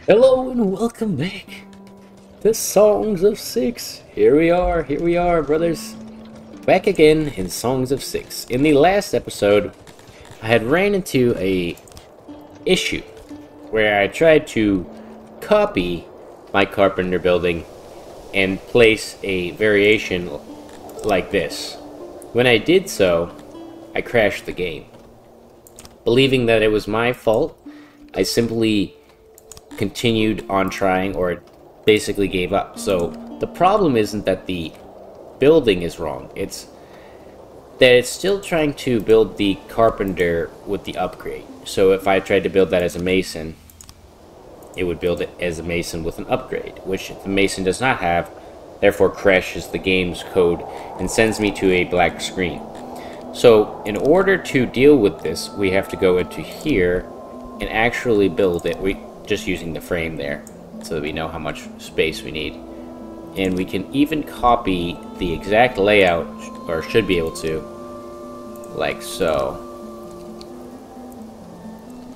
Hello and welcome back to Songs of SYX. Here we are, brothers. Back again in Songs of SYX. In the last episode, I had ran into a issue where I tried to copy my carpenter building and place a variation like this. When I did so, I crashed the game. Believing that it was my fault, I simply continued on trying, or basically gave up. So the problem isn't that the building is wrong, it's that it's still trying to build the carpenter with the upgrade. So if I tried to build that as a mason, it would build it as a mason with an upgrade, which the mason does not have, therefore crashes the game's code and sends me to a black screen. So in order to deal with this, we have to go into here and actually build it. Just using the frame there so that we know how much space we need, and we can even copy the exact layout, or should be able to, like so.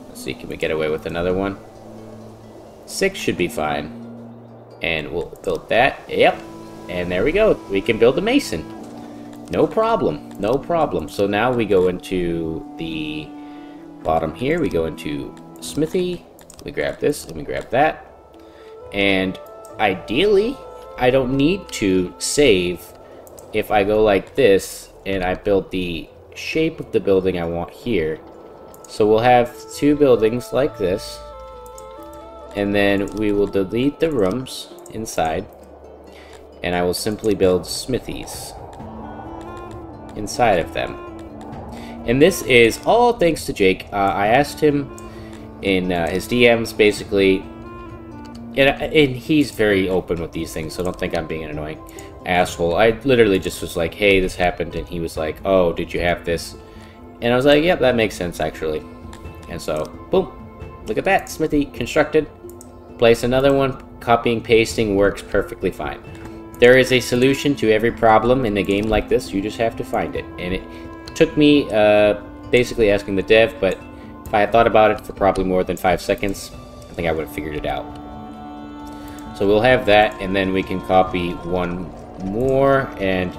Let's see, can we get away with another one? 6 should be fine, and we'll build that. Yep, and there we go, we can build a mason, no problem, no problem. So now we go into the bottom here, we go into smithy. We grab this and we grab that, and ideally I don't need to save if I go like this and I build the shape of the building I want here. So we'll have 2 buildings like this, and then we will delete the rooms inside, and I will simply build smithies inside of them. And this is all thanks to Jake. I asked him in his DMs, basically, and he's very open with these things, so don't think I'm being an annoying asshole. I literally just was like, hey, this happened, and he was like, oh, did you have this? And I was like, yep, that makes sense, actually. And so, boom, look at that, smithy constructed. Place another one, copying, pasting works perfectly fine. There is a solution to every problem in a game like this, you just have to find it. And it took me basically asking the dev, but if I had thought about it for probably more than 5 seconds, I think I would have figured it out. So we'll have that, and then we can copy one more, and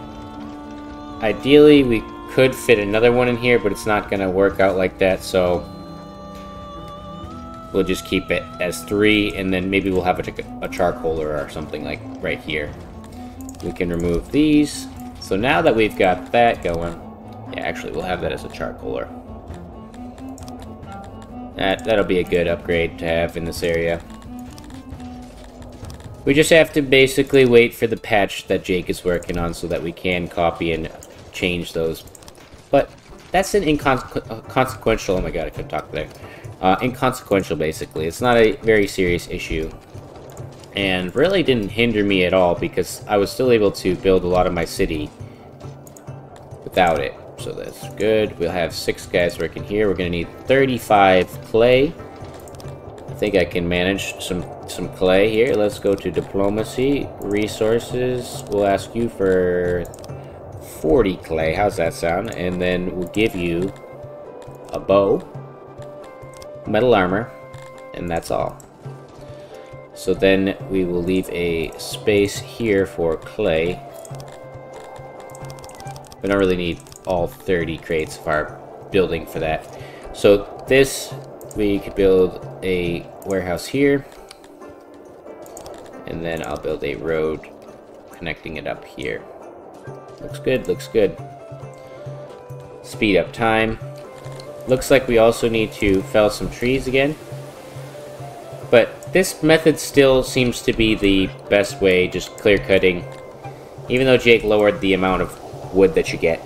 ideally we could fit another one in here, but it's not going to work out like that, so we'll just keep it as 3, and then maybe we'll have a charcoaler or something like right here. We can remove these. So now that we've got that going, yeah, actually we'll have that as a charcoaler. That'll be a good upgrade to have in this area. We just have to basically wait for the patch that Jake is working on so that we can copy and change those. But that's an inconsequential, oh my god, I couldn't talk there. Inconsequential, basically. It's not a very serious issue. And really didn't hinder me at all, because I was still able to build a lot of my city without it. So that's good. We'll have 6 guys working here. We're going to need 35 clay. I think I can manage some clay here. Let's go to diplomacy. Resources. We'll ask you for 40 clay. How's that sound? And then we'll give you a bow, metal armor, and that's all. So then we will leave a space here for clay. We don't really need all 30 crates of our building for that. So this, we could build a warehouse here. And then I'll build a road connecting it up here. Looks good, looks good. Speed up time. Looks like we also need to fell some trees again. But this method still seems to be the best way, just clear cutting. Even though Jake lowered the amount of wood that you get.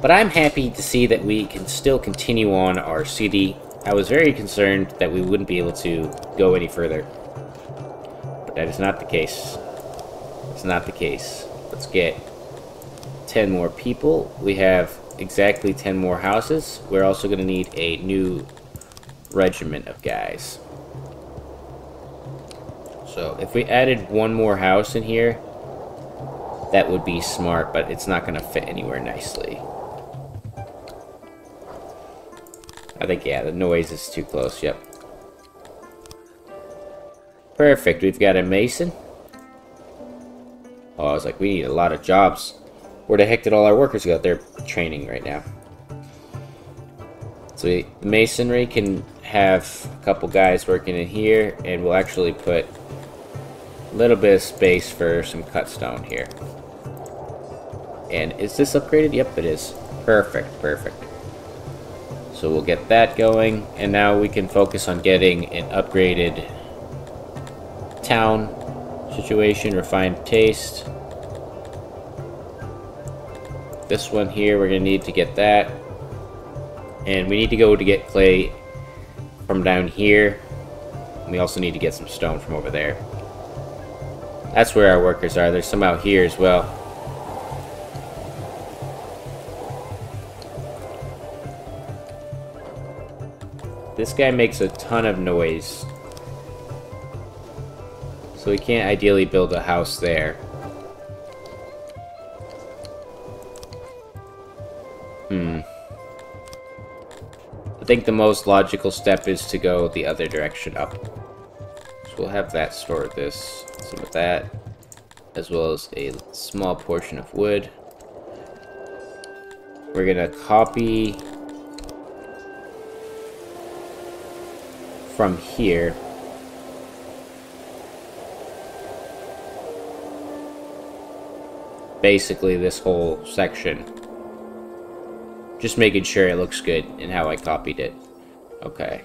But I'm happy to see that we can still continue on our city. I was very concerned that we wouldn't be able to go any further. But that is not the case. It's not the case. Let's get 10 more people. We have exactly 10 more houses. We're also going to need a new regiment of guys. So if we added one more house in here, that would be smart, but it's not going to fit anywhere nicely. I think, yeah, the noise is too close, yep. Perfect, we've got a mason. Oh, I was like, we need a lot of jobs. Where the heck did all our workers go? They're training right now. So the masonry can have a couple guys working in here, and we'll actually put a little bit of space for some cut stone here. And is this upgraded? Yep, it is. Perfect, perfect. So we'll get that going, and now we can focus on getting an upgraded town situation, refined taste. This one here, we're going to need to get that. And we need to go to get clay from down here. And we also need to get some stone from over there. That's where our workers are. There's some out here as well. This guy makes a ton of noise. So we can't ideally build a house there. I think the most logical step is to go the other direction up. So we'll have that store this, some of that, as well as a small portion of wood. We're gonna copy from here. Basically this whole section. Just making sure it looks good in how I copied it. Okay.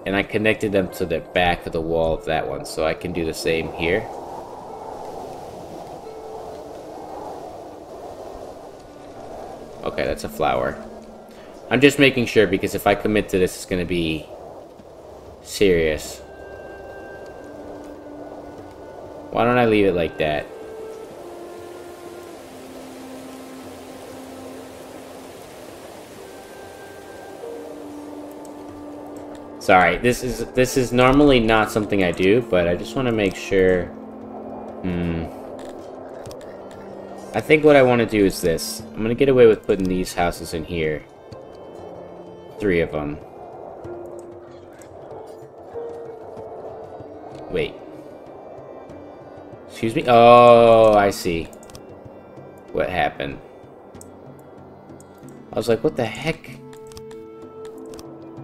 And I connected them to the back of the wall of that one, so I can do the same here. Okay, that's a flower. I'm just making sure, because if I commit to this, it's going to be serious. Why don't I leave it like that? Sorry, this is normally not something I do, but I just want to make sure. I think what I want to do is this. I'm going to get away with putting these houses in here. 3 of them. Wait. Excuse me? Oh, I see what happened. I was like, what the heck?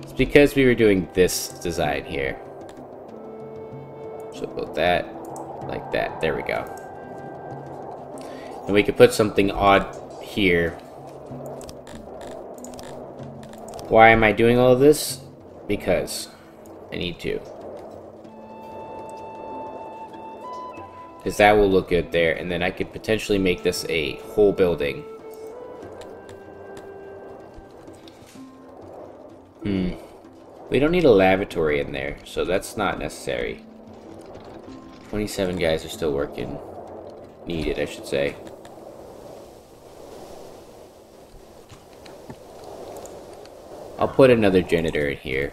It's because we were doing this design here. So put that like that. There we go. And we could put something odd here. Why am I doing all of this? Because I need to. Because that will look good there, and then I could potentially make this a whole building. We don't need a lavatory in there, so that's not necessary. 27 guys are still working. Needed, I should say. I'll put another janitor in here.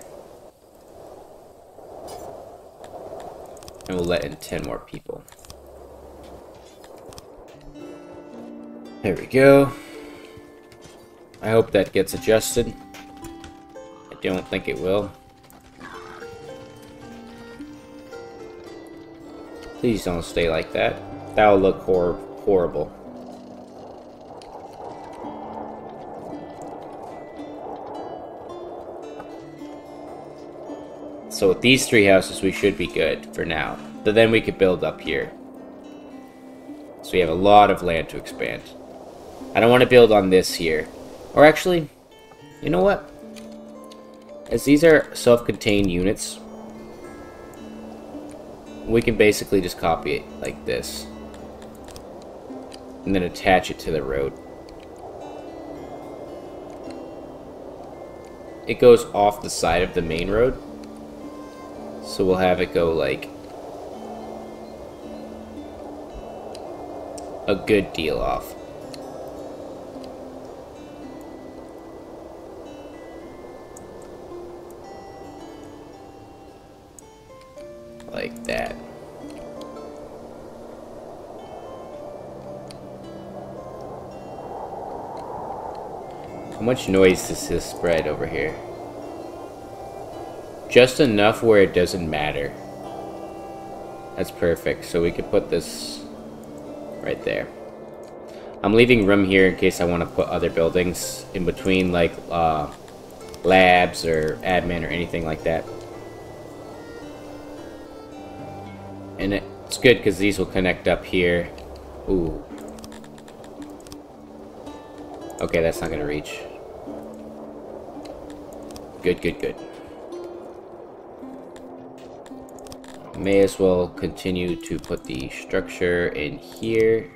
And we'll let in 10 more people. There we go. I hope that gets adjusted. I don't think it will. Please don't stay like that. That'll look horrible. So with these 3 houses, we should be good for now. But then we could build up here. So we have a lot of land to expand. I don't want to build on this here. Or actually, you know what? As these are self-contained units, we can basically just copy it like this. And then attach it to the road. It goes off the side of the main road. So we'll have it go like a good deal off. Like that. How much noise does this spread over here? Just enough where it doesn't matter. That's perfect. So we could put this right there. I'm leaving room here in case I want to put other buildings in between, like labs or admin or anything like that. And it's good because these will connect up here. Ooh. Okay, that's not gonna reach. Good, good, good. May as well continue to put the structure in here.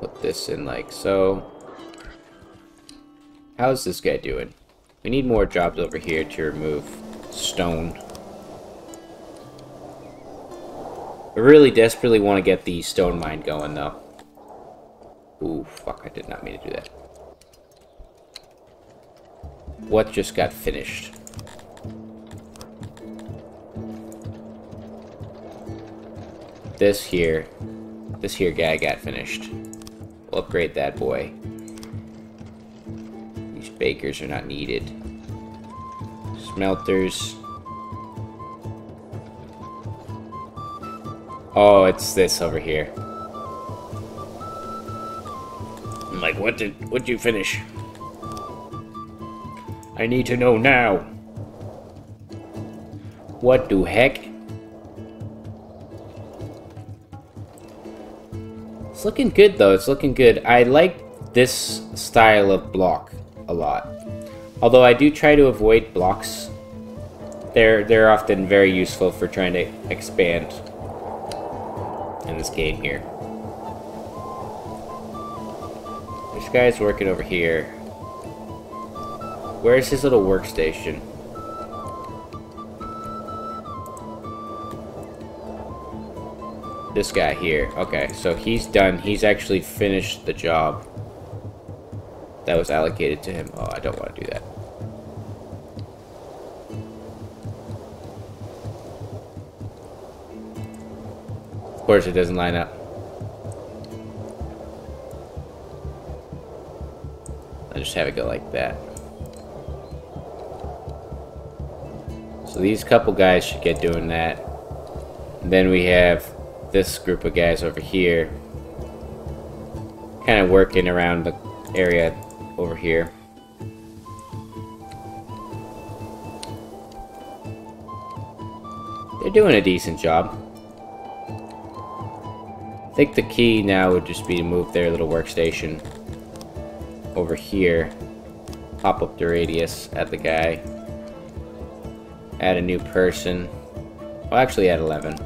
Put this in like so. How's this guy doing? We need more jobs over here to remove stone. I really desperately want to get the stone mine going, though. Ooh, fuck, I did not mean to do that. What just got finished? This here guy got finished. We'll upgrade that boy. These bakers are not needed. Smelters. Oh, it's this over here. I'm like, what did you finish? I need to know now. What the heck? It's looking good though, it's looking good. I like this style of block a lot. Although I do try to avoid blocks. They're often very useful for trying to expand in this game here. This guy's working over here. Where's his little workstation? This guy here. Okay, so he's done. He's actually finished the job that was allocated to him. Oh, I don't want to do that. Of course it doesn't line up. I'll just have it go like that. So these couple guys should get doing that. And then we have this group of guys over here. Kind of working around the area over here. They're doing a decent job. I think the key now would just be to move their little workstation over here. Pop up the radius, add the guy. Add a new person. Well, actually add 11.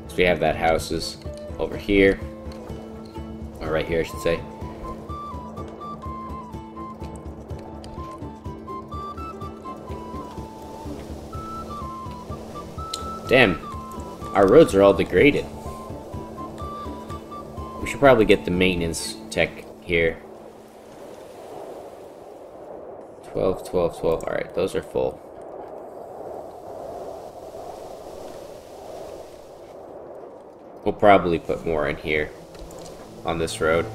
So we have that houses over here. Or right here, I should say. Damn, our roads are all degraded. We should probably get the maintenance tech here. 12, 12, 12. Alright, those are full. We'll probably put more in here on this road.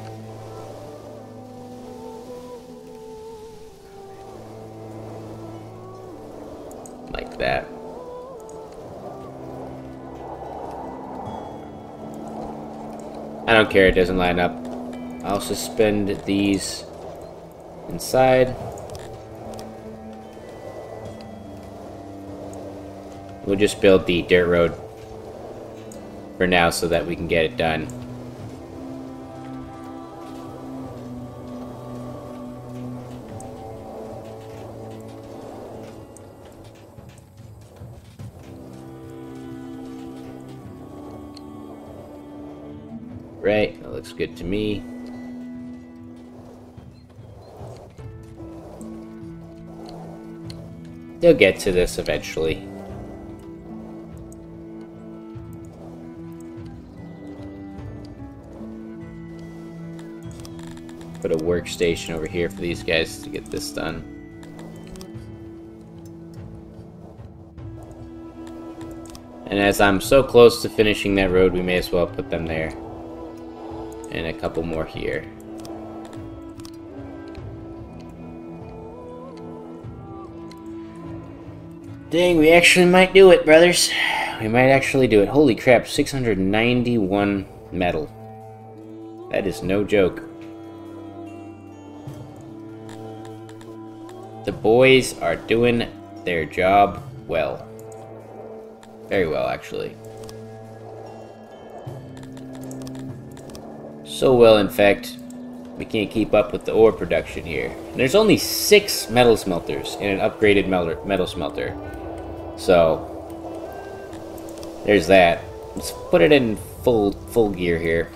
Like that. I don't care, it doesn't line up. I'll suspend these inside. We'll just build the dirt road for now so that we can get it done. Right, that looks good to me. They'll get to this eventually. Put a workstation over here for these guys to get this done. And as I'm so close to finishing that road, we may as well put them there. And a couple more here. Dang, we actually might do it, brothers. We might actually do it. Holy crap, 691 metal. That is no joke. The boys are doing their job well. Very well, actually. So well, in fact, we can't keep up with the ore production here. And there's only 6 metal smelters and an upgraded metal smelter. So, there's that. Let's put it in full gear here.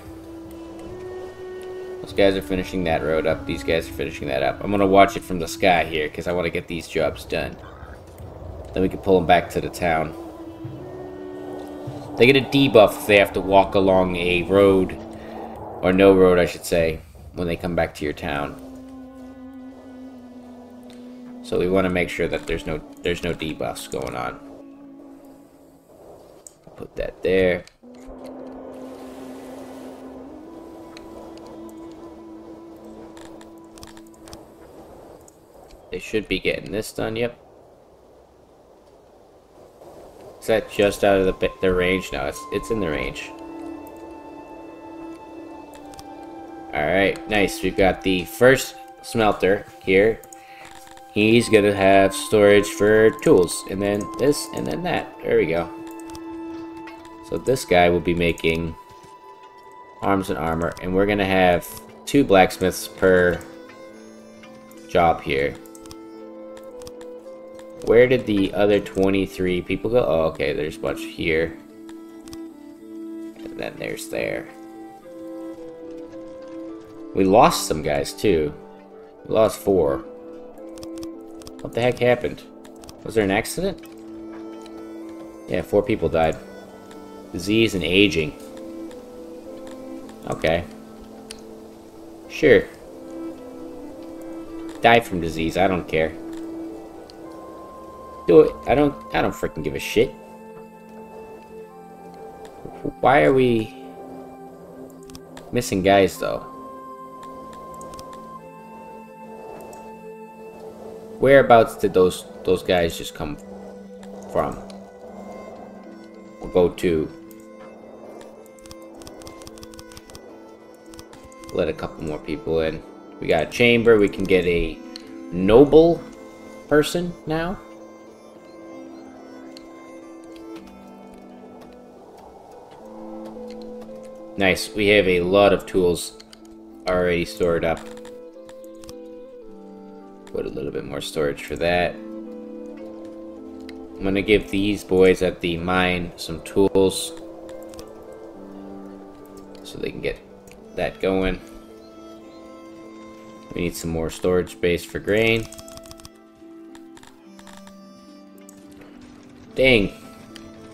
Those guys are finishing that road up. These guys are finishing that up. I'm going to watch it from the sky here because I want to get these jobs done. Then we can pull them back to the town. They get a debuff if they have to walk along a road, or no road I should say, when they come back to your town. So we want to make sure that there's no debuffs going on. Put that there. They should be getting this done, yep. Is that just out of the range? No, it's in the range. Alright, nice. We've got the first smelter here. He's gonna have storage for tools, and then this, and then that. There we go. So this guy will be making arms and armor, and we're gonna have 2 blacksmiths per job here. Where did the other 23 people go? Oh, okay, there's a bunch here. And then there's there. We lost some guys, too. We lost 4. What the heck happened? Was there an accident? Yeah, 4 people died. Disease and aging. Okay. Sure. Die from disease, I don't care. Do it. I don't freaking give a shit. Why are we missing guys though? Whereabouts did those guys just come from? We'll go to. Let a couple more people in. We got a chamber. We can get a noble person now. Nice. We have a lot of tools already stored up. Put a little bit more storage for that. I'm gonna give these boys at the mine some tools so they can get that going. We need some more storage space for grain. Dang,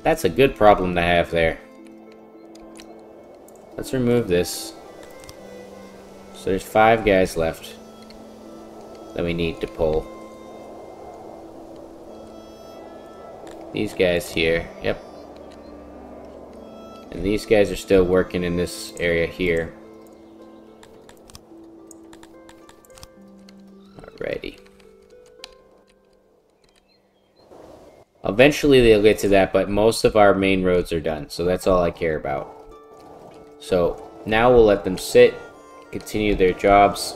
that's a good problem to have there. Let's remove this. So there's 5 guys left that we need to pull. These guys here, yep. And these guys are still working in this area here. Alrighty. Eventually they'll get to that, but most of our main roads are done, so that's all I care about. So now we'll let them sit, continue their jobs.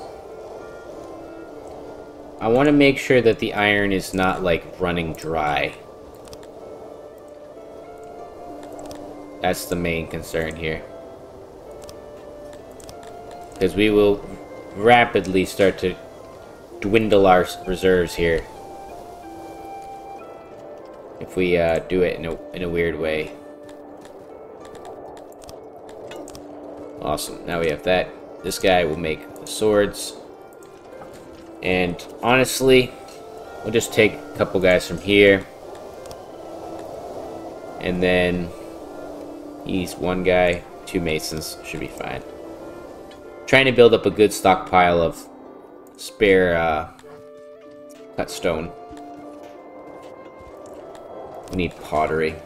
I want to make sure that the iron is not, like, running dry. That's the main concern here. Because we will rapidly start to dwindle our reserves here. If we do it in a weird way. Awesome. Now we have that. This guy will make swords. And honestly, we'll just take a couple guys from here. And then he's one guy, 2 masons should be fine. Trying to build up a good stockpile of spare cut stone. We need pottery.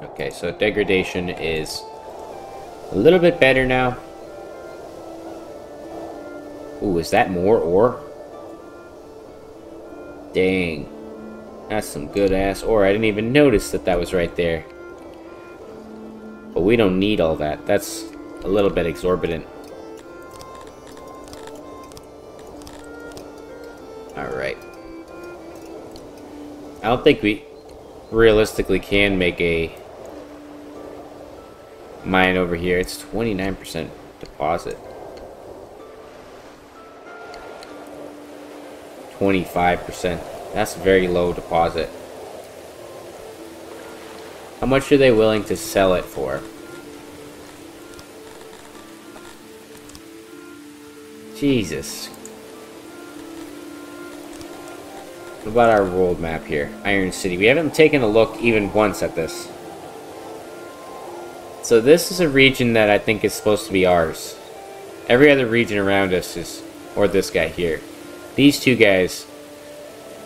Okay, so degradation is a little bit better now. Ooh, is that more ore? Dang. That's some good ass ore. I didn't even notice that that was right there. But we don't need all that. That's a little bit exorbitant. Alright. I don't think we realistically can make a mine over here. It's 29% deposit. 25%. That's a very low deposit. How much are they willing to sell it for? Jesus. What about our world map here? Iron City. We haven't taken a look even once at this. So this is a region that I think is supposed to be ours. Every other region around us is, or this guy here. These 2 guys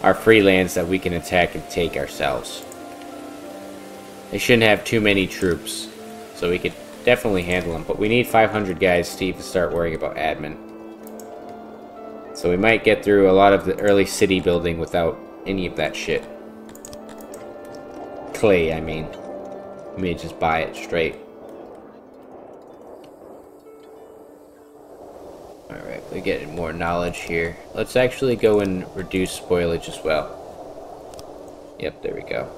are free lands that we can attack and take ourselves. They shouldn't have too many troops, so we could definitely handle them. But we need 500 guys to even start worrying about admin. So we might get through a lot of the early city building without any of that shit. Clay, I mean. We may just buy it straight. Alright, we're getting more knowledge here. Let's actually go and reduce spoilage as well. Yep, there we go.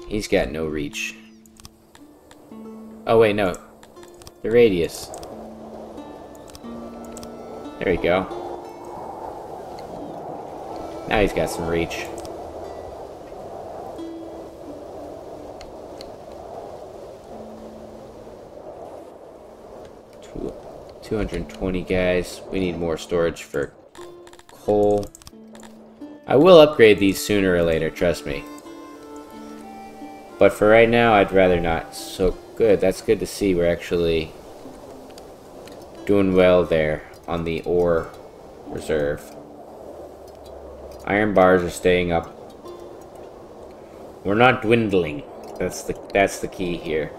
He's got no reach. Oh wait, no. The radius. There we go. Now he's got some reach. 220 guys. We need more storage for coal. I will upgrade these sooner or later, trust me. But for right now, I'd rather not. So good, that's good to see. We're actually doing well there on the ore reserve. Iron bars are staying up. We're not dwindling. That's the key here.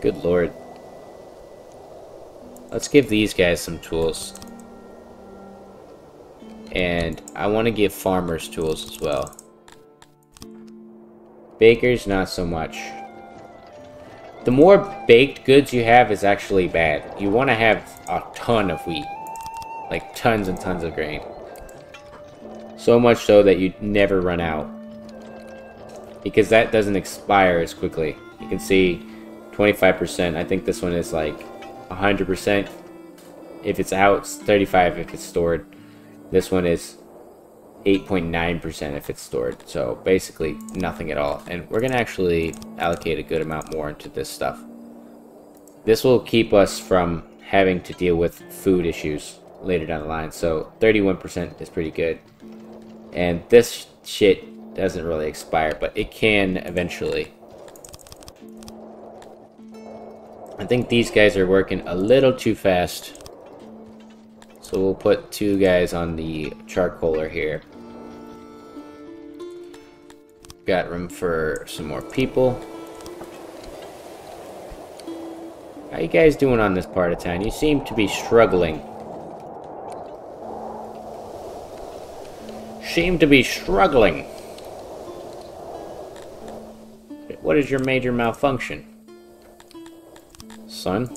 Good lord. Let's give these guys some tools. And I want to give farmers tools as well. Bakers, not so much. The more baked goods you have is actually bad. You want to have a ton of wheat. Like tons and tons of grain. So much so that you never run out. Because that doesn't expire as quickly. You can see 25%. I think this one is like 100%. If it's out, it's 35% if it's stored. This one is 8.9% if it's stored. So basically nothing at all. And we're going to actually allocate a good amount more into this stuff. This will keep us from having to deal with food issues later down the line. So 31% is pretty good. And this shit doesn't really expire, but it can eventually. I think these guys are working a little too fast. So we'll put 2 guys on the charcoaler here. Got room for some more people. How you guys doing on this part of town? You seem to be struggling. seem to be struggling. What is your major malfunction, son?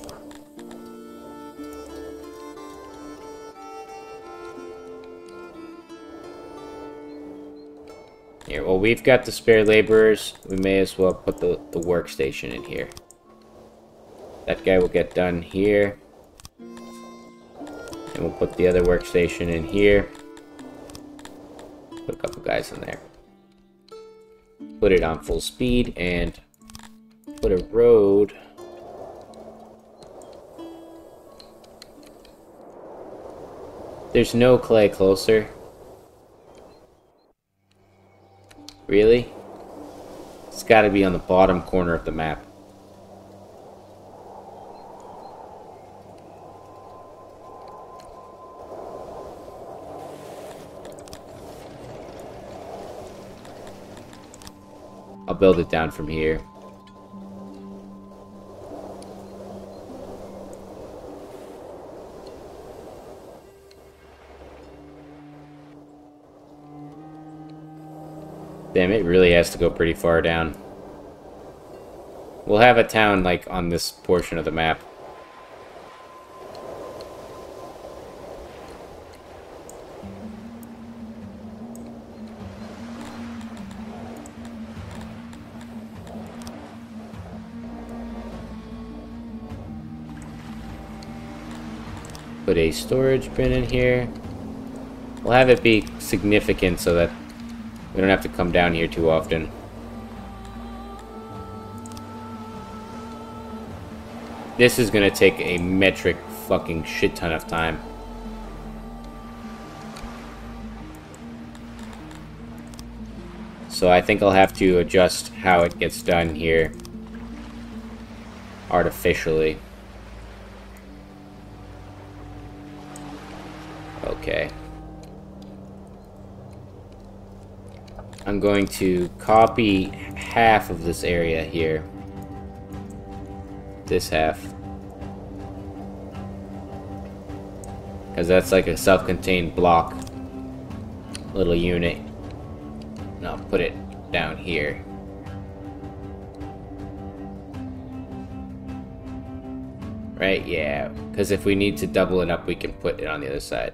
Here, well, we've got the spare laborers. We may as well put the workstation in here. That guy will get done here. And we'll put the other workstation in here. Put a couple guys in there. Put it on full speed and put a road. There's no clay closer. Really? It's got to be on the bottom corner of the map. I'll build it down from here. Damn, it really has to go pretty far down. We'll have a town, like, on this portion of the map. Put a storage bin in here. We'll have it be significant so that we don't have to come down here too often. This is gonna take a metric fucking shit ton of time. So I think I'll have to adjust how it gets done here artificially. Okay. I'm going to copy half of this area here. This half. Because that's like a self-contained block. Little unit. And I'll put it down here. Right? Yeah. Because if we need to double it up, we can put it on the other side.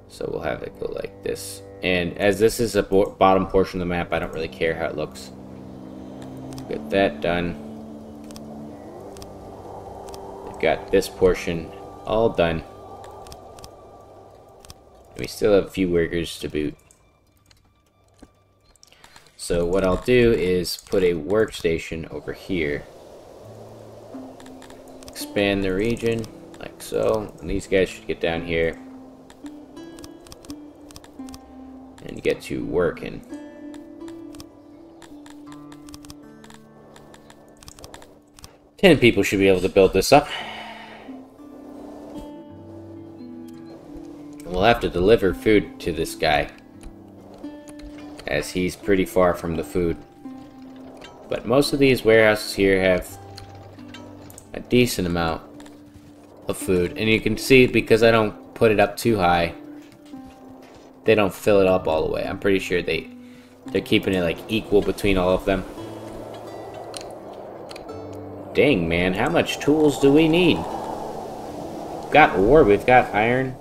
So we'll have it go like this. And as this is a bottom portion of the map, I don't really care how it looks. Get that done. We've got this portion all done. And we still have a few workers to boot. So what I'll do is put a workstation over here. Expand the region, like so. And these guys should get down here. And get to working. Ten people should be able to build this up. We'll have to deliver food to this guy, as he's pretty far from the food. But most of these warehouses here have a decent amount of food. And you can see, because I don't put it up too high, they don't fill it up all the way. I'm pretty sure they're keeping it like equal between all of them. Dang, man, how much tools do we need? We've got ore, we've got iron.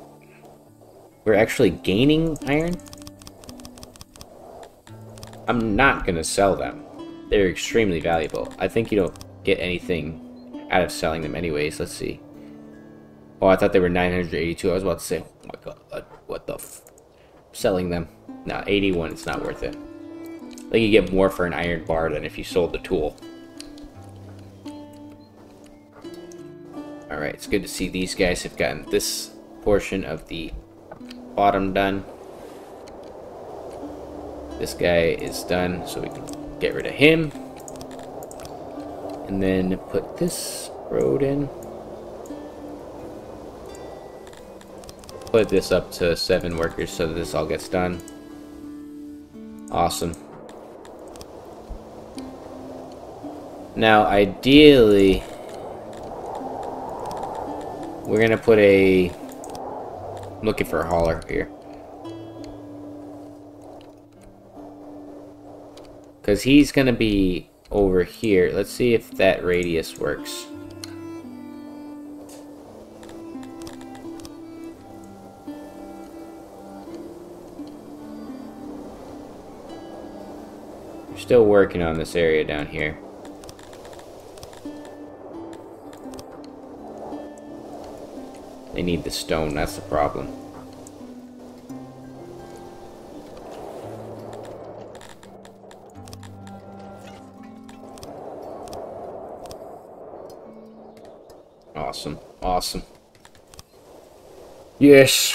We're actually gaining iron. I'm not gonna sell them. They're extremely valuable. I think you don't get anything out of selling them anyways. Let's see. Oh, I thought they were 982. I was about to say, oh my god, what the f... Selling them. No, 81, it's not worth it. I think you get more for an iron bar than if you sold the tool. Alright, it's good to see these guys have gotten this portion of the bottom done. This guy is done, so we can get rid of him. And then put this road in. Put this up to 7 workers so that this all gets done. Awesome. Now, ideally, we're gonna put a... I'm looking for a hauler here. Because he's going to be over here. Let's see if that radius works. We're still working on this area down here. They need the stone, that's the problem. Awesome, awesome. Yes,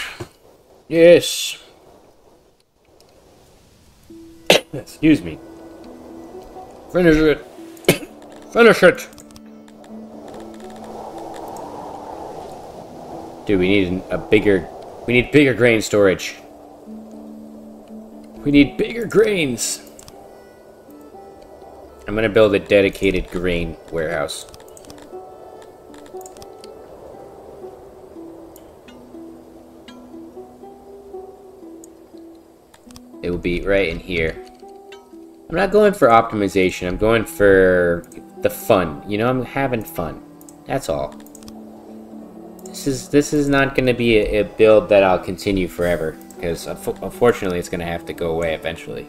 yes. Excuse me. Finish it. Finish it. Dude, we need we need bigger grain storage. We need bigger grains. I'm gonna build a dedicated grain warehouse. It will be right in here. I'm not going for optimization, I'm going for the fun. You know, I'm having fun. That's all. This is not going to be a build that I'll continue forever, because unfortunately it's going to have to go away eventually.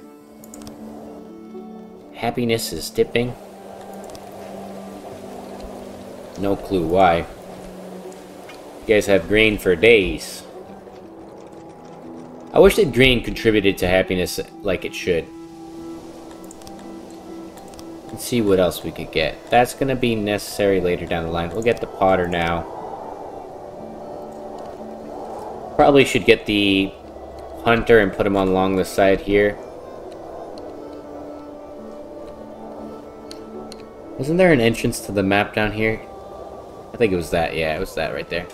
Happiness is dipping. No clue why. You guys have grain for days. I wish that grain contributed to happiness like it should. Let's see what else we could get. That's going to be necessary later down the line. We'll get the potter now. Probably should get the hunter and put him along the side here. Isn't there an entrance to the map down here? I think it was that. Yeah, it was that right there.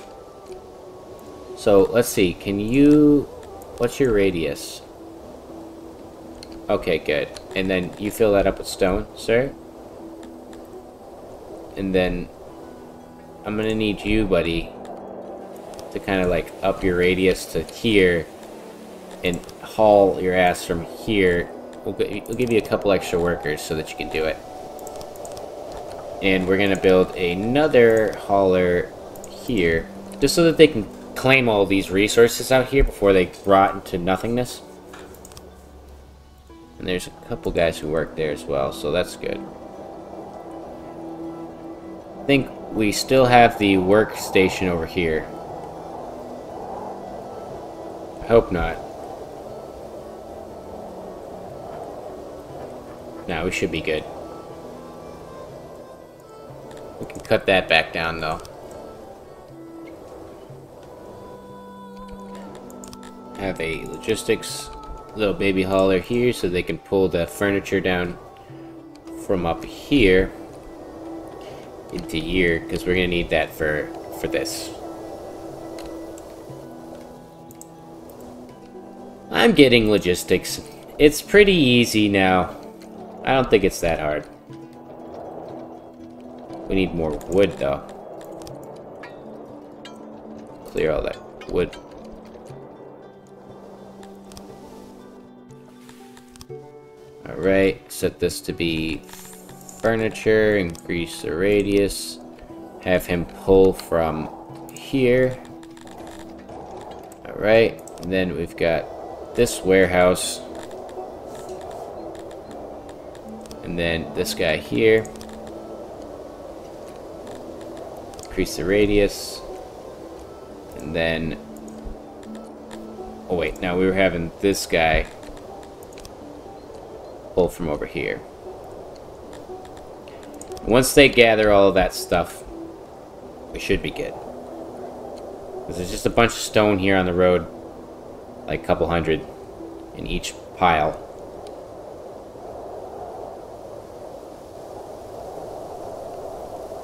So, let's see. Can you... What's your radius? Okay, good. And then you fill that up with stone, sir. And then I'm gonna need you, buddy, to kind of like up your radius to here and haul your ass from here. We'll give you a couple extra workers so that you can do it. And we're gonna build another hauler here, just so that they can claim all these resources out here before they rot into nothingness. And there's a couple guys who work there as well, so that's good. I think we still have the workstation over here. I hope not. No, we should be good. We can cut that back down, though. Have a logistics little baby hauler here so they can pull the furniture down from up here into here, because we're gonna need that for this. I'm getting logistics. It's pretty easy now. I don't think it's that hard. We need more wood though. Clear all that wood. Alright, set this to be furniture, increase the radius, have him pull from here. Alright, and then we've got this warehouse, and then this guy here. Increase the radius, and then, oh wait, now we were having this guy pull from over here. Once they gather all of that stuff, we should be good. There's just a bunch of stone here on the road, like a couple hundred in each pile.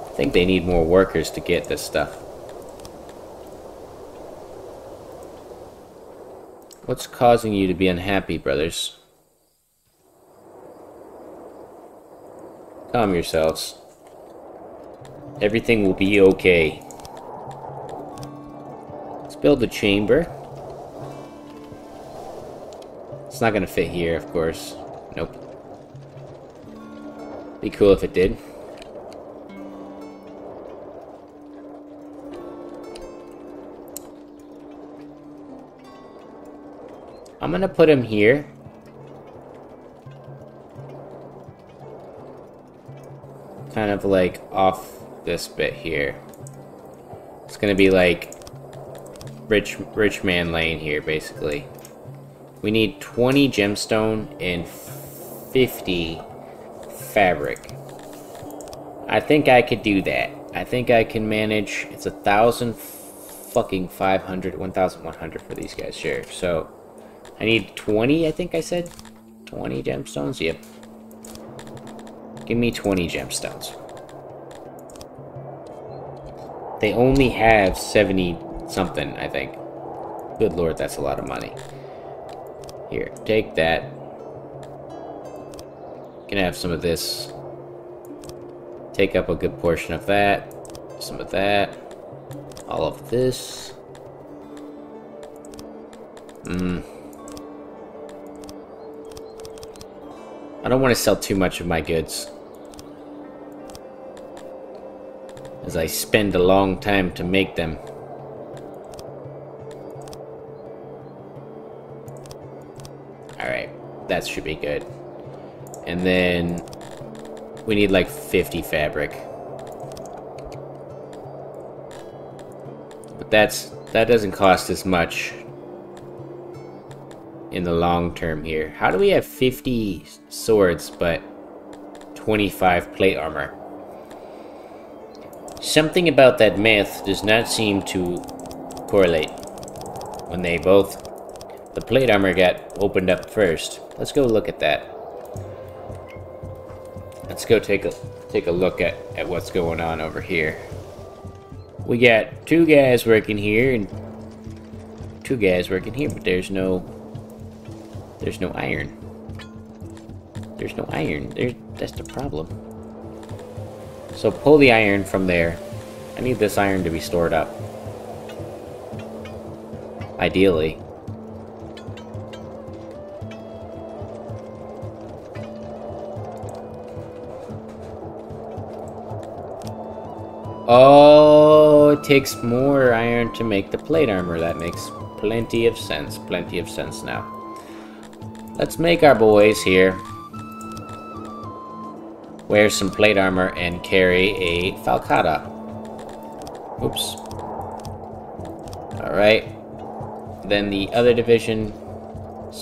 I think they need more workers to get this stuff. What's causing you to be unhappy, brothers? Calm yourselves. Everything will be okay. Let's build a chamber. It's not gonna fit here, of course. Nope. Be cool if it did. I'm gonna put him here. Kind of like off this bit here. It's gonna be like rich man lane here, basically. We need 20 gemstone and 50 fabric. I think I could do that. I think I can manage. It's 1,500, 1,100 for these guys, sure. So I need 20, I think I said. 20 gemstones, yep. Give me 20 gemstones. They only have 70 something, I think. Good lord, that's a lot of money. Here, take that. Can have some of this. Take up a good portion of that. Some of that. All of this. I don't want to sell too much of my goods, as I spend a long time to make them. Alright, that should be good. And then we need like 50 fabric. But that doesn't cost as much in the long term here. How do we have 50 swords but 25 plate armor? Something about that math does not seem to correlate. When they both... The plate armor got opened up first. Let's go look at that. Let's go take a look at what's going on over here. We got 2 guys working here and 2 guys working here, but there's no iron. There's no iron. That's the problem. So pull the iron from there. I need this iron to be stored up. Ideally. Oh, it takes more iron to make the plate armor. That makes plenty of sense. Plenty of sense now. Let's make our boys here wear some plate armor and carry a falcata. Oops. Alright. Then the other divisions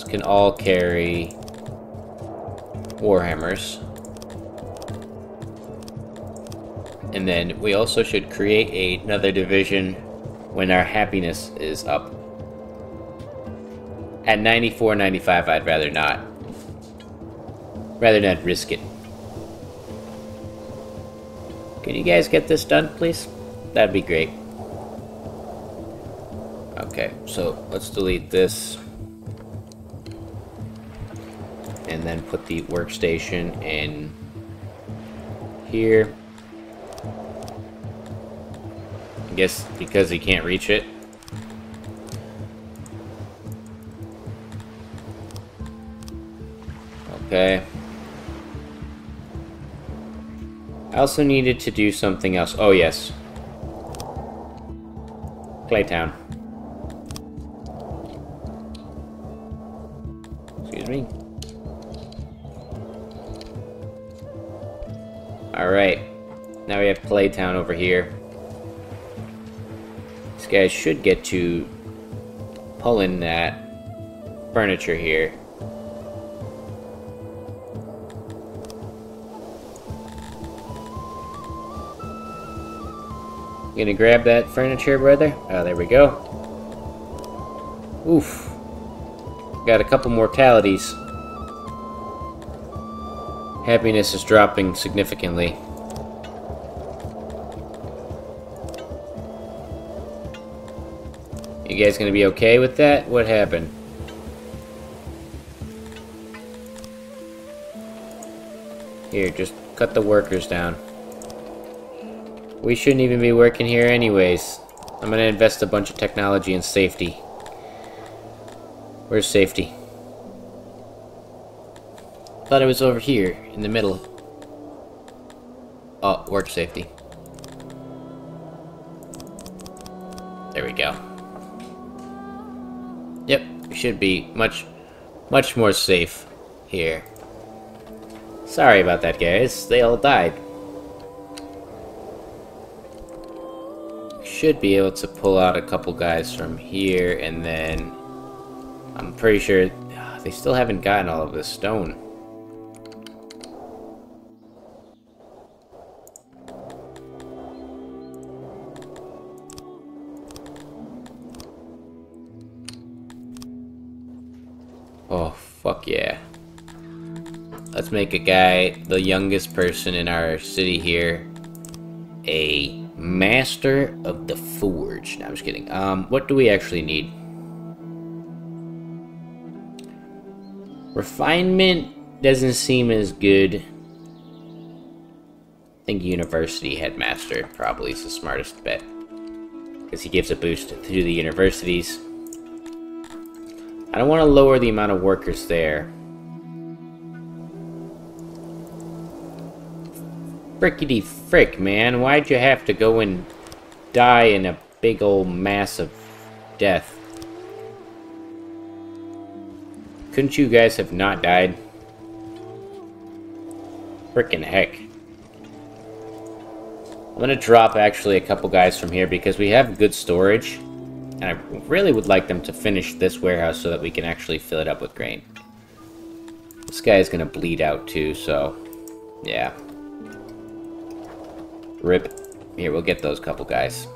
can all carry warhammers. And then we also should create another division when our happiness is up. At 94, 95, I'd rather not. Rather not risk it. Can you guys get this done, please? That'd be great. Okay, so let's delete this. And then put the workstation in here. I guess because he can't reach it. Okay. I also needed to do something else. Oh, yes. Claytown. Excuse me. Alright. Now we have Claytown over here. These guys should get to pull in that furniture here. You gonna grab that furniture, brother? Oh, there we go. Oof. Got a couple mortalities. Happiness is dropping significantly. You guys gonna be okay with that? What happened? Here, just cut the workers down. We shouldn't even be working here anyways. I'm gonna invest a bunch of technology in safety. Where's safety? Thought it was over here, in the middle. Oh, work safety. There we go. Yep, we should be much more safe here. Sorry about that, guys. They all died. Should be able to pull out a couple guys from here, and then I'm pretty sure they still haven't gotten all of this stone. Oh, fuck yeah. Let's make a guy, the youngest person in our city here, a master of the forge. No, I'm just kidding. What do we actually need? Refinement doesn't seem as good. I think university headmaster probably is the smartest bet, because he gives a boost to the universities. I don't want to lower the amount of workers there. Frickety frick, man. Why'd you have to go and die in a big old mass of death? Couldn't you guys have not died? Frickin' heck. I'm gonna drop actually a couple guys from here because we have good storage. And I really would like them to finish this warehouse so that we can actually fill it up with grain. This guy is gonna bleed out too, so yeah. Rip. Here, we'll get those couple guys.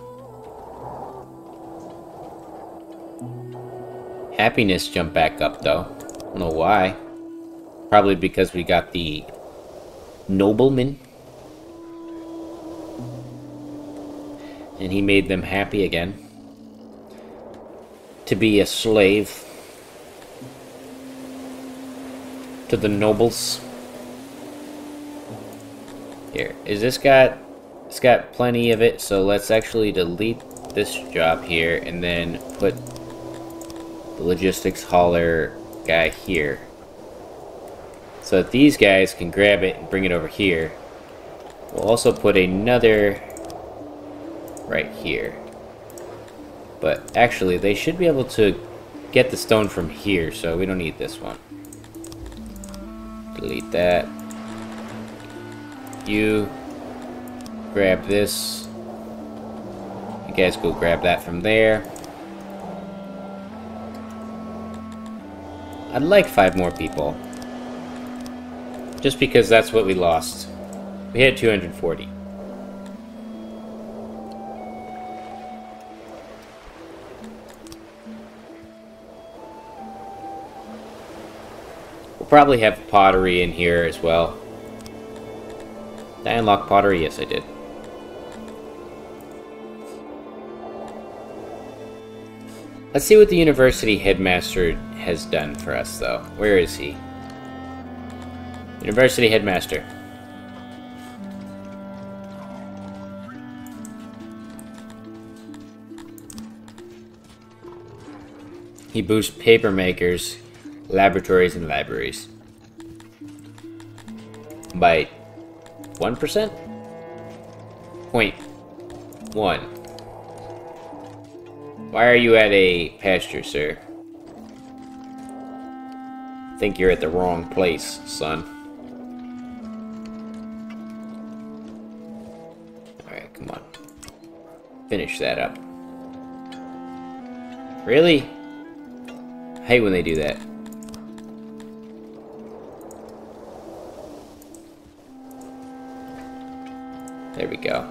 Happiness jumped back up though. I don't know why. Probably because we got the nobleman. And he made them happy again. To be a slave to the nobles. Here, is this got... It's got plenty of it, so let's actually delete this job here and then put the logistics hauler guy here. So that these guys can grab it and bring it over here. We'll also put another right here. But actually, they should be able to get the stone from here, so we don't need this one. Delete that. You grab this. You guys go grab that from there. I'd like 5 more people. Just because that's what we lost. We had 240. We'll probably have pottery in here as well. Did I unlock pottery? Yes, I did. Let's see what the university headmaster has done for us, though. Where is he? University headmaster. He boosts paper makers, laboratories, and libraries by 1%? 0.1. Why are you at a pasture, sir? I think you're at the wrong place, son. Alright, come on. Finish that up. Really? I hate when they do that. There we go.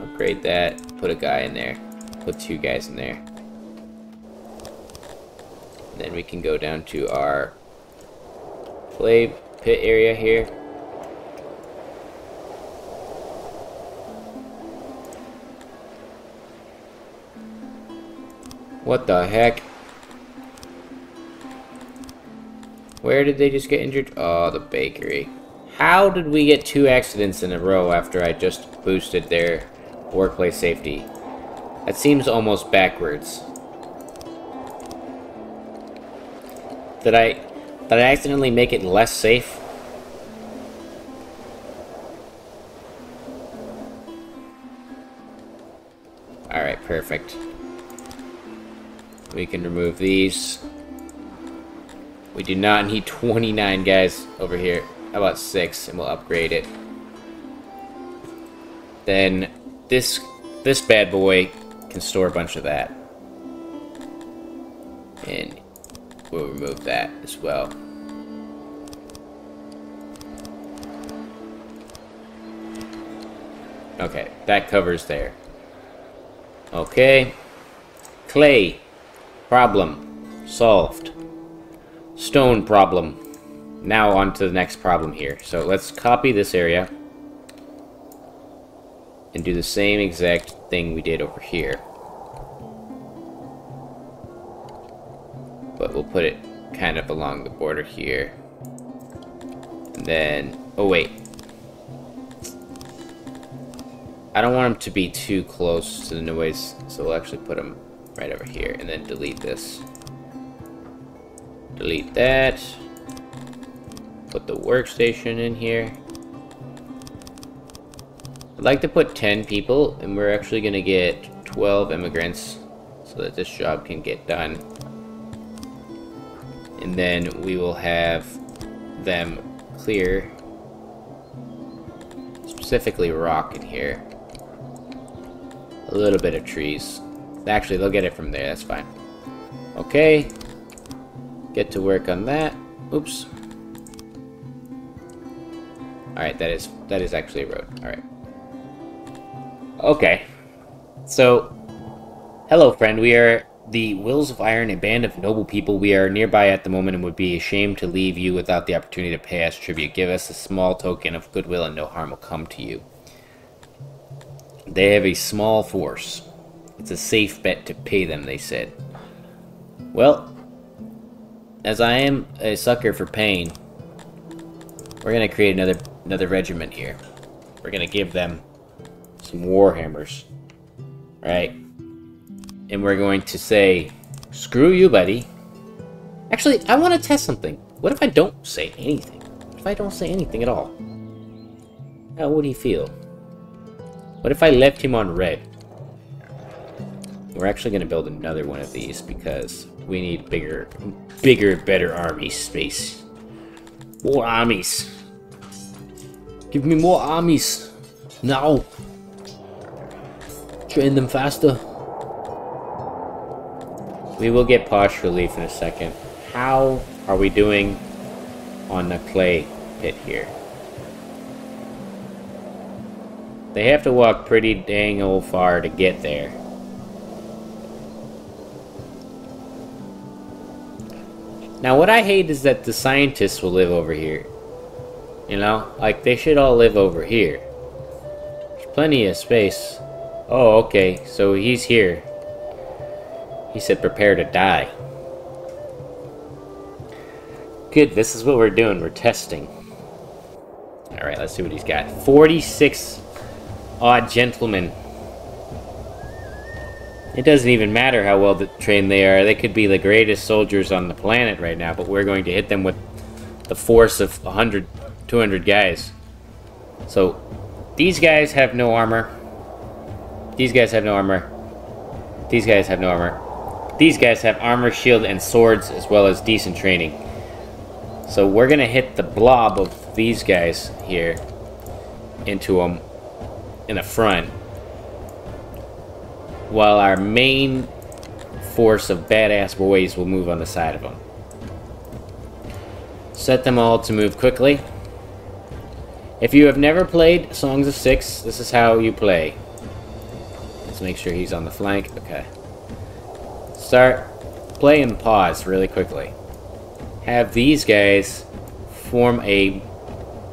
Upgrade that. Put a guy in there. Put 2 guys in there. And then we can go down to our clay pit area here. What the heck? Where did they just get injured? Oh, the bakery. How did we get 2 accidents in a row after I just boosted their workplace safety? That seems almost backwards. Did I accidentally make it less safe? Perfect. We can remove these. We do not need 29 guys over here. How about 6, and we'll upgrade it. Then this bad boy can store a bunch of that. And we'll remove that as well. Okay, that covers there. Okay. Clay. Problem. Solved. Stone problem. Now on to the next problem here. So let's copy this area. And do the same exact thing we did over here. But we'll put it kind of along the border here. And then... oh wait. I don't want them to be too close to the noise, so we'll actually put them right over here, and then delete this. Delete that. Put the workstation in here. I'd like to put 10 people, and we're actually going to get 12 immigrants, so that this job can get done. And then we will have them clear, specifically rock in here. A little bit of trees. Actually, they'll get it from there, that's fine. Okay. Get to work on that. Oops. Alright, that is actually a road. Alright. Okay. So, hello friend, we are the Wills of Iron, a band of noble people. We are nearby at the moment and would be ashamed to leave you without the opportunity to pay us tribute. Give us a small token of goodwill and no harm will come to you. They have a small force. It's a safe bet to pay them, they said. Well, as I am a sucker for pain, we're gonna create another regiment here. We're gonna give them some warhammers, right? And we're going to say, screw you, buddy. Actually, I want to test something. What if I don't say anything? What if I don't say anything at all? How would he feel? What if I left him on red? We're actually going to build another one of these because we need bigger, better army space. More armies. Give me more armies. Now. Train them faster. We will get posh relief in a second. How are we doing on the clay pit here? They have to walk pretty dang old far to get there. Now what I hate is that the scientists will live over here. You know? Like, they should all live over here. There's plenty of space. Oh, okay. So he's here. He said prepare to die. Good, this is what we're doing. We're testing. Alright, let's see what he's got. 46 odd gentlemen. It doesn't even matter how well trained they are. They could be the greatest soldiers on the planet right now, but we're going to hit them with the force of 100, 200 guys. So, these guys have no armor. These guys have no armor. These guys have no armor. These guys have armor, shield, and swords, as well as decent training. So we're going to hit the blob of these guys here into them in the front, while our main force of badass boys will move on the side of them. Set them all to move quickly. If you have never played Songs of SYX, this is how you play. Let's make sure he's on the flank. Okay. Start, play, and pause really quickly. Have these guys form a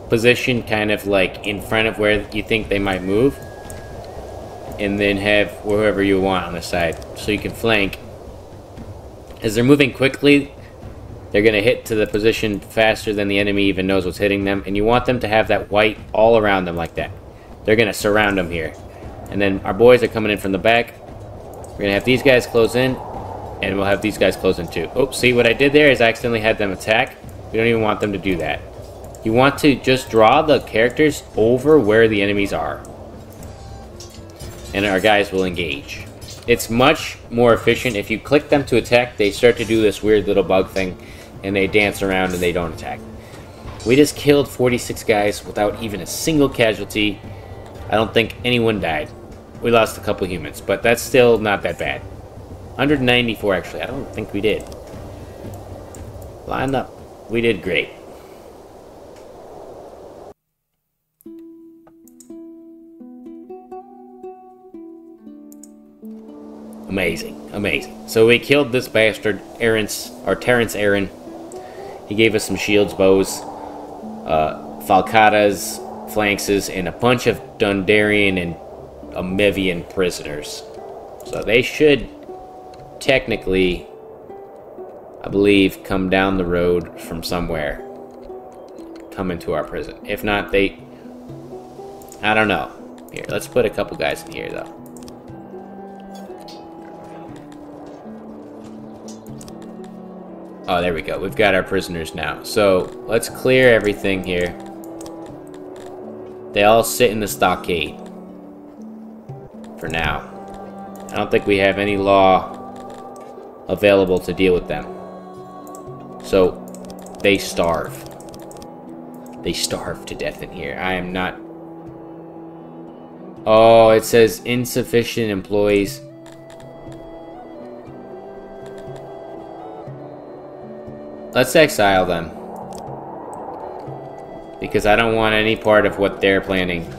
position kind of like in front of where you think they might move, and then have whoever you want on the side so you can flank. As they're moving quickly, they're going to hit to the position faster than the enemy even knows what's hitting them, and you want them to have that white all around them like that. They're going to surround them here. And then our boys are coming in from the back. We're going to have these guys close in, and we'll have these guys close in too. Oops, see what I did there is I accidentally had them attack. We don't even want them to do that. You want to just draw the characters over where the enemies are, and our guys will engage. It's much more efficient. If you click them to attack, they start to do this weird little bug thing, and they dance around and they don't attack. We just killed 46 guys without even a single casualty. I don't think anyone died. We lost a couple humans, but that's still not that bad. 194 actually, I don't think we did. Line up. We did great. Amazing, amazing. So we killed this bastard, Terrence Aaron. He gave us some shields, bows, falcatas, flanxes, and a bunch of Dundarian and Amevian prisoners. So they should technically, I believe, come down the road from somewhere. Come into our prison. If not, they... I don't know. Here, let's put a couple guys in here, though. Oh, there we go. We've got our prisoners now. So, let's clear everything here. They all sit in the stockade. For now. I don't think we have any law available to deal with them. So, they starve. They starve to death in here. I am not... Oh, it says insufficient employees. Let's exile them. Because I don't want any part of what they're planning.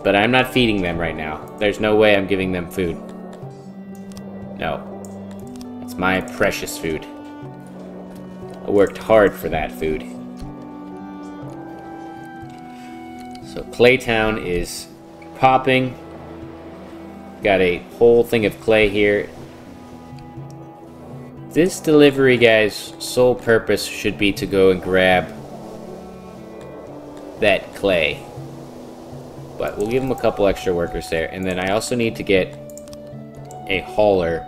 But I'm not feeding them right now. There's no way I'm giving them food. No. It's my precious food. I worked hard for that food. So Claytown is popping. Got a whole thing of clay here. This delivery guy's sole purpose should be to go and grab that clay. But we'll give him a couple extra workers there. And then I also need to get a hauler.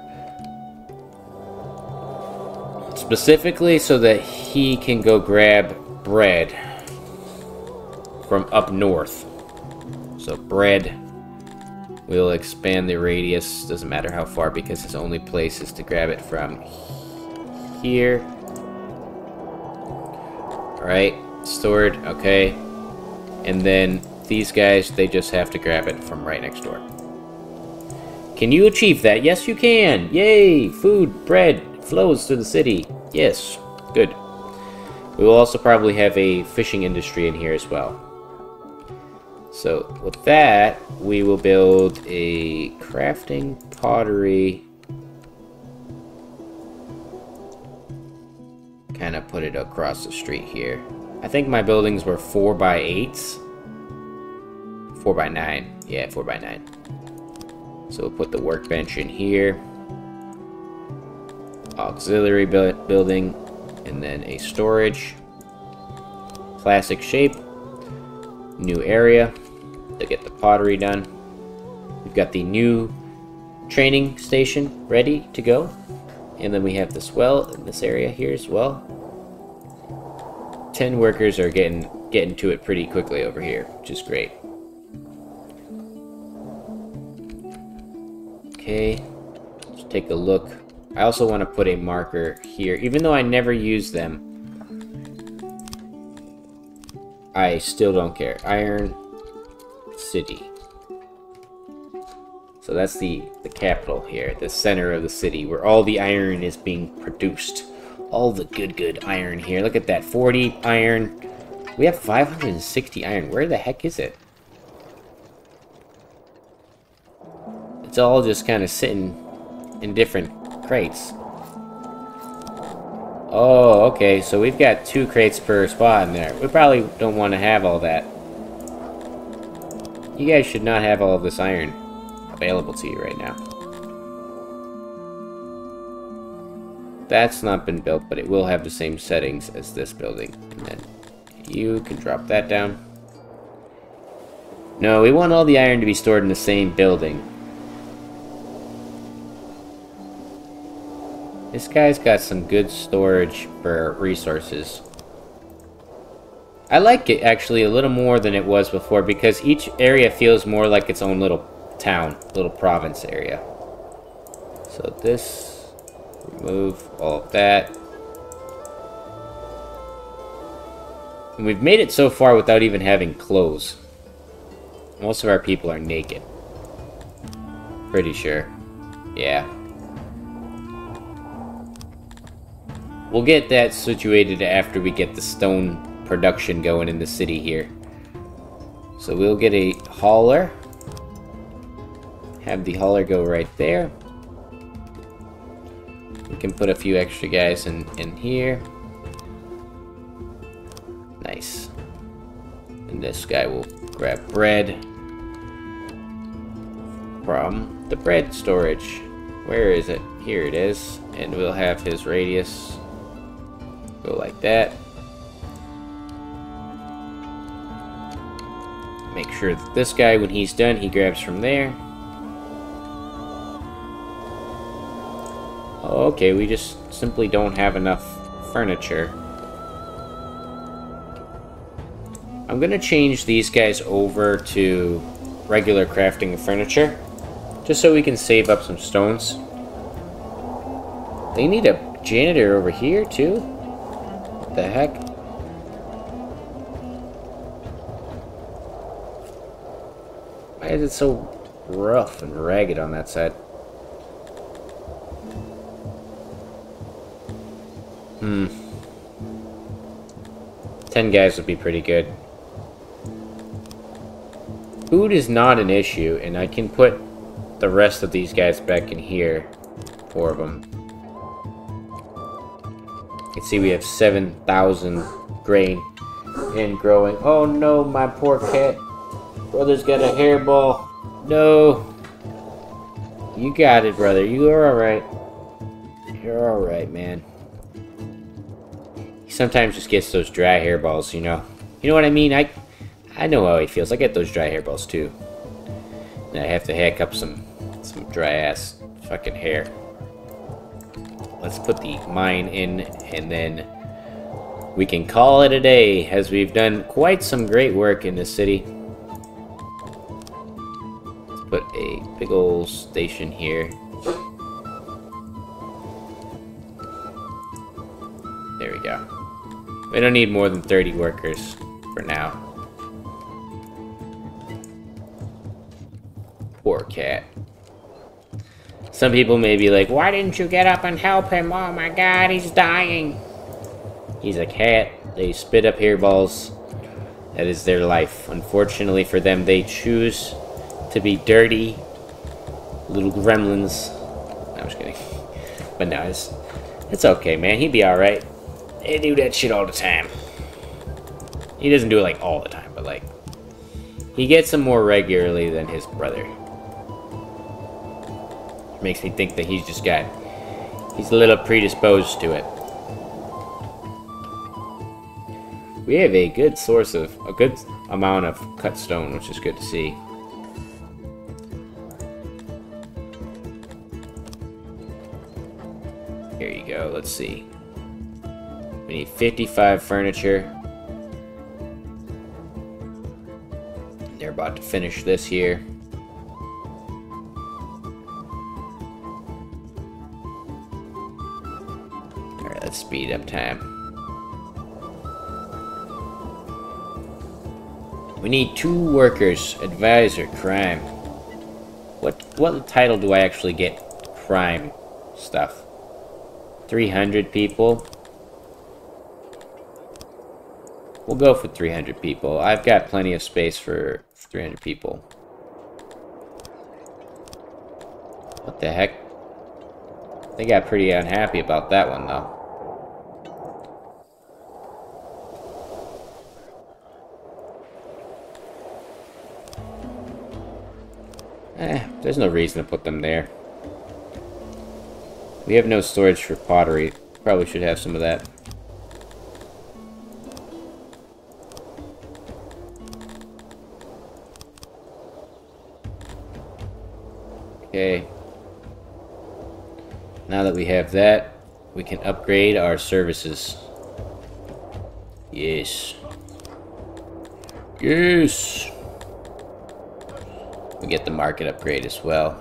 Specifically so that he can go grab bread from up north. So bread will expand the radius. Doesn't matter how far because his only place is to grab it from here. Alright, stored, okay. And then these guys, they just have to grab it from right next door. Can you achieve that? Yes, you can! Yay! Food, bread, flows through the city. Yes, good. We will also probably have a fishing industry in here as well. So, with that, we will build a crafting pottery. Kind of put it across the street here. I think my buildings were 4x8s. 4x9. Yeah, 4x9. So we'll put the workbench in here. Auxiliary building. And then a storage. Classic shape. New area to get the pottery done. We've got the new training station ready to go. And then we have this well in this area here as well. 10 workers are getting to it pretty quickly over here, which is great. Okay, let's take a look. I also want to put a marker here, even though I never use them. I still don't care. Iron City. So that's the capital here, the center of the city, where all the iron is being produced. All the good iron here. Look at that, 40 iron. We have 560 iron. Where the heck is it? It's all just kind of sitting in different crates. Oh, okay, so we've got 2 crates per spot in there. We probably don't want to have all that. You guys should not have all of this iron available to you right now. That's not been built, but it will have the same settings as this building. And then you can drop that down. No, we want all the iron to be stored in the same building. This guy's got some good storage for resources. I like it actually a little more than it was before because each area feels more like its own little town, little province area. So this, remove all of that. And we've made it so far without even having clothes. Most of our people are naked. Pretty sure. Yeah. We'll get that situated after we get the stone production going in the city here. So we'll get a hauler. Have the hauler go right there. We can put a few extra guys in here. Nice. And this guy will grab bread from the bread storage. Where is it? Here it is. And we'll have his radius go like that. Make sure that this guy, when he's done, he grabs from there. Okay, we just simply don't have enough furniture. I'm gonna change these guys over to regular crafting of furniture, just so we can save up some stones. They need a janitor over here too? What the heck? Why is it so rough and ragged on that side? 10 guys would be pretty good. Food is not an issue, and I can put the rest of these guys back in here. 4 of them. You can see we have 7,000 grain and growing. Oh no, my poor cat. Brother's got a hairball. No. You got it, brother. You're alright. You're alright, man. He sometimes just gets those dry hairballs, you know. You know what I mean? I know how he feels. I get those dry hairballs too. And I have to hack up some dry ass fucking hair. Let's put the mine in, and then we can call it a day, as we've done quite some great work in this city. Let's put a big old station here. There we go. We don't need more than 30 workers for now. Poor cat. Some people may be like, why didn't you get up and help him? Oh my god, he's dying. He's a cat. They spit up hairballs. That is their life. Unfortunately for them, they choose to be dirty little gremlins. No, I'm just kidding. But no, it's okay, man. He'd be alright. They do that shit all the time. He doesn't do it like all the time, but like he gets them more regularly than his brother. Which makes me think that he's a little predisposed to it. We have a good amount of cut stone, which is good to see. Here you go, let's see. We need 55 furniture. They're about to finish this here. Alright, let's speed up time. We need 2 workers. Advisor, crime. What title do I actually get? Crime stuff. 300 people. We'll go for 300 people. I've got plenty of space for 300 people. What the heck? They got pretty unhappy about that one, though. There's no reason to put them there. We have no storage for pottery. Probably should have some of that. Okay. Now that we have that, we can upgrade our services. Yes. Yes! We get the market upgrade as well.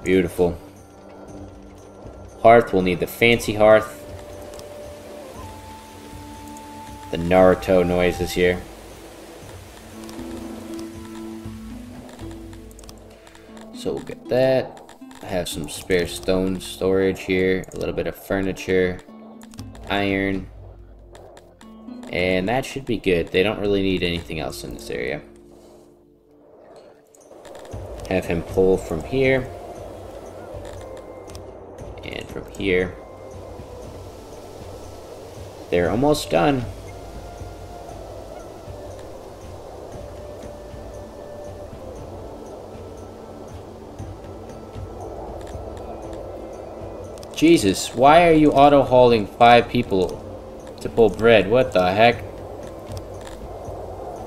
Beautiful. Hearth, we'll need the fancy hearth. The Naruto noises here. So we'll get that. I have some spare stone storage here. A little bit of furniture. Iron. And that should be good. They don't really need anything else in this area. Have him pull from here. And from here. They're almost done. Jesus, why are you auto-hauling 5 people to pull bread? What the heck?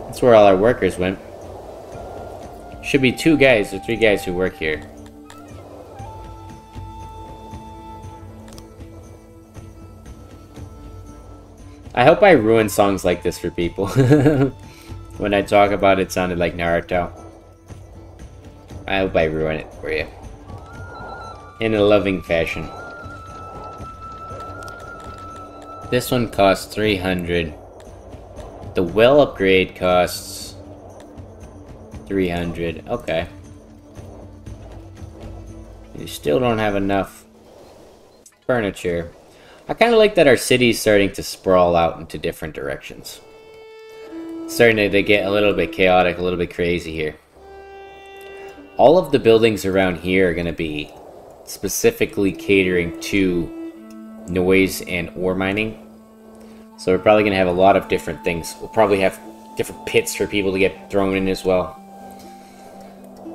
That's where all our workers went. Should be 2 guys or 3 guys who work here. I hope I ruin songs like this for people. When I talk about it, it sounded like Naruto. I hope I ruin it for you. In a loving fashion. This one costs 300. The well upgrade costs 300. Okay. You still don't have enough furniture. I kind of like that our city's starting to sprawl out into different directions. It's starting to get a little bit chaotic, a little bit crazy here. All of the buildings around here are going to be specifically catering to noise and ore mining. So we're probably going to have a lot of different things. We'll probably have different pits for people to get thrown in as well.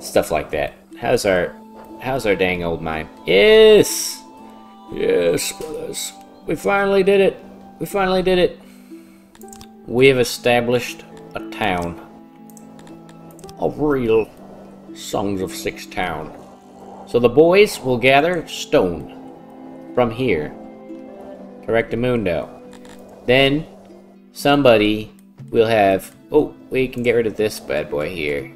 Stuff like that. How's our dang old mine? Yes! Yes, brothers. We finally did it. We finally did it. We have established a town. A real Songs of SYX town. So the boys will gather stone from here. Correctamundo. Then somebody will have... Oh, we can get rid of this bad boy here.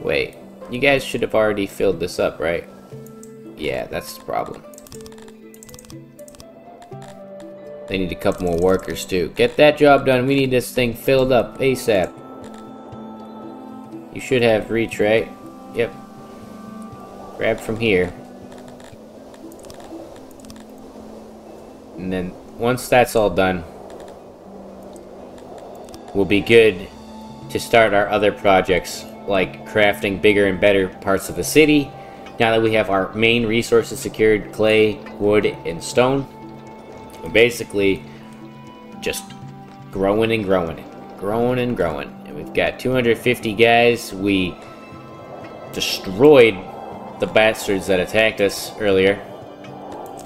Wait, you guys should have already filled this up, right? Yeah, that's the problem. They need a couple more workers too. Get that job done. We need this thing filled up ASAP. You should have reach, right? Yep. Grab from here. And then once that's all done, we'll be good to start our other projects, like crafting bigger and better parts of the city. Now that we have our main resources secured, clay, wood, and stone, we're basically just growing and growing, growing and growing. And we've got 250 guys. We destroyed the bastards that attacked us earlier.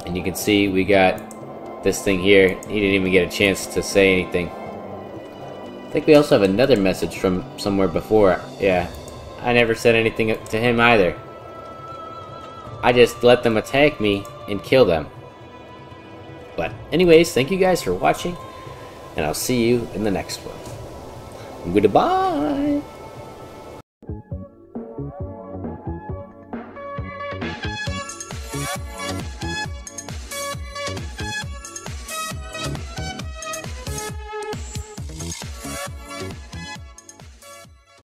And you can see we got this thing here. He didn't even get a chance to say anything. I think we also have another message from somewhere before. Yeah, I never said anything to him either. I just let them attack me and kill them. But anyways, thank you guys for watching, and I'll see you in the next one. Goodbye!